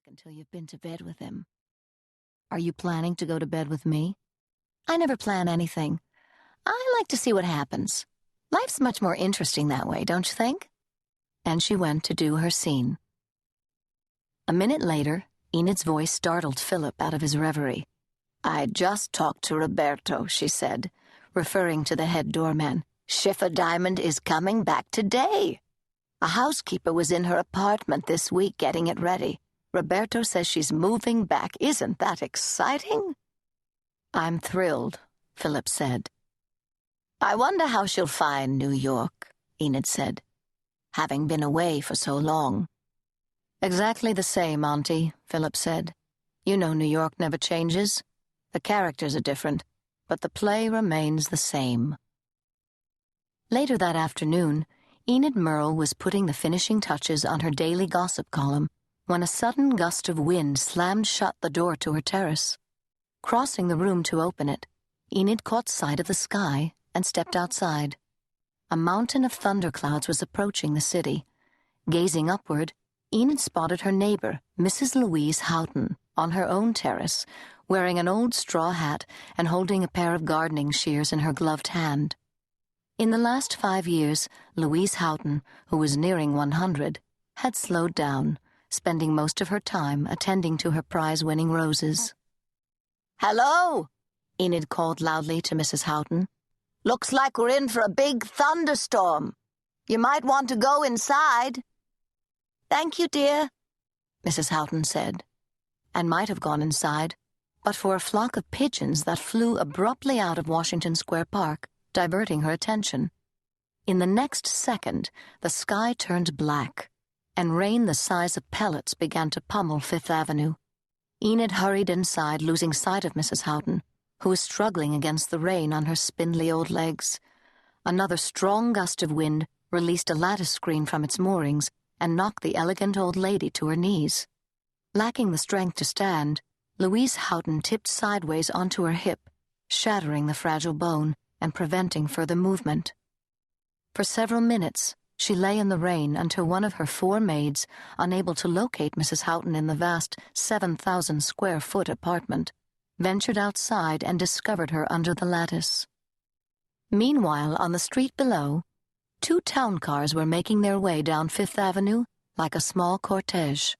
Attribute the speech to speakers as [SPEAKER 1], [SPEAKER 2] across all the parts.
[SPEAKER 1] until you've been to bed with him. Are you planning to go to bed with me? I never plan anything. I like to see what happens. Life's much more interesting that way, don't you think? And she went to do her scene. A minute later, Enid's voice startled Philip out of his reverie. I just talked to Roberto, she said, referring to the head doorman. Schiffer Diamond is coming back today. A housekeeper was in her apartment this week getting it ready. Roberto says she's moving back. Isn't that exciting? I'm thrilled, Philip said. I wonder how she'll find New York, Enid said, having been away for so long. Exactly the same, Auntie, Philip said. You know New York never changes. The characters are different, but the play remains the same. Later that afternoon, Enid Merle was putting the finishing touches on her daily gossip column when a sudden gust of wind slammed shut the door to her terrace. Crossing the room to open it, Enid caught sight of the sky and stepped outside. A mountain of thunderclouds was approaching the city. Gazing upward, Enid spotted her neighbor, Mrs. Louise Houghton, on her own terrace, wearing an old straw hat and holding a pair of gardening shears in her gloved hand. In the last 5 years, Louise Houghton, who was nearing 100, had slowed down, spending most of her time attending to her prize-winning roses. Hello, Enid called loudly to Mrs. Houghton. Looks like we're in for a big thunderstorm. You might want to go inside. Thank you, dear, Mrs. Houghton said, and might have gone inside, but for a flock of pigeons that flew abruptly out of Washington Square Park, diverting her attention. In the next second, the sky turned black, and rain the size of pellets began to pummel Fifth Avenue. Enid hurried inside, losing sight of Mrs. Houghton, who was struggling against the rain on her spindly old legs. Another strong gust of wind released a lattice screen from its moorings and knocked the elegant old lady to her knees. Lacking the strength to stand, Louise Houghton tipped sideways onto her hip, shattering the fragile bone and preventing further movement. For several minutes, she lay in the rain until one of her 4 maids, unable to locate Mrs. Houghton in the vast 7,000-square-foot apartment, ventured outside and discovered her under the lattice. Meanwhile, on the street below, 2 town cars were making their way down Fifth Avenue like a small cortege.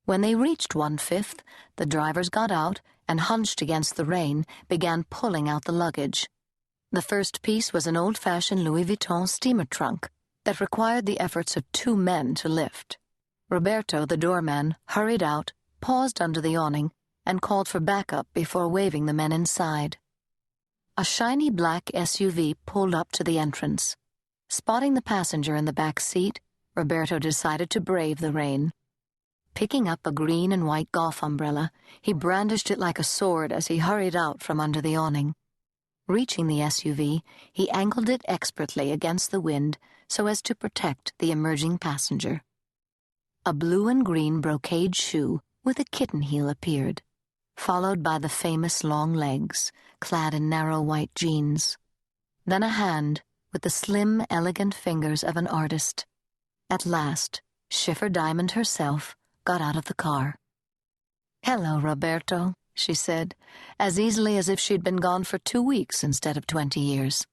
[SPEAKER 1] When they reached 1/5, the drivers got out and, hunched against the rain, began pulling out the luggage. The first piece was an old-fashioned Louis Vuitton steamer trunk that required the efforts of 2 men to lift. Roberto, the doorman, hurried out, paused under the awning, and called for backup before waving the men inside. A shiny black SUV pulled up to the entrance. Spotting the passenger in the back seat, Roberto decided to brave the rain. Picking up a green and white golf umbrella, he brandished it like a sword as he hurried out from under the awning. Reaching the SUV, he angled it expertly against the wind so as to protect the emerging passenger. A blue and green brocade shoe with a kitten heel appeared, followed by the famous long legs, clad in narrow white jeans. Then a hand with the slim, elegant fingers of an artist. At last, Schiffer Diamond herself got out of the car. Hello, Roberto, she said, as easily as if she'd been gone for 2 weeks instead of 20 years.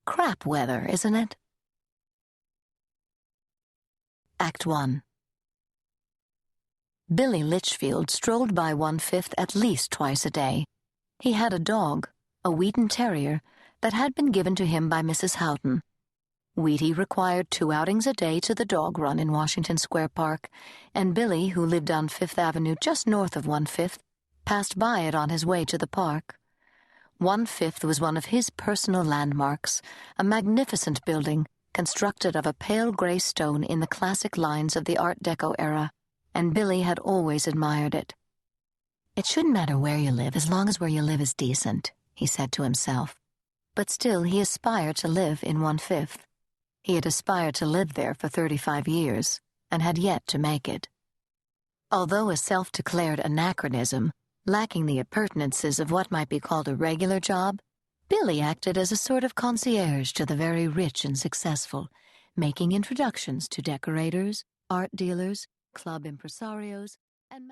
[SPEAKER 1] Crap weather, isn't it? Act 1. Billy Litchfield strolled by 1/5 at least twice a day. He had a dog, a Wheaton Terrier, that had been given to him by Mrs. Houghton. Wheaty required 2 outings a day to the dog run in Washington Square Park, and Billy, who lived on Fifth Avenue just north of 1/5, passed by it on his way to the park. 1/5 was one of his personal landmarks, a magnificent building constructed of a pale gray stone in the classic lines of the Art Deco era, and Billy had always admired it. It shouldn't matter where you live as long as where you live is decent, he said to himself. But still he aspired to live in 1/5. He had aspired to live there for 35 years and had yet to make it. Although a self-declared anachronism, lacking the appurtenances of what might be called a regular job, Billy acted as a sort of concierge to the very rich and successful, making introductions to decorators, art dealers, club impresarios, and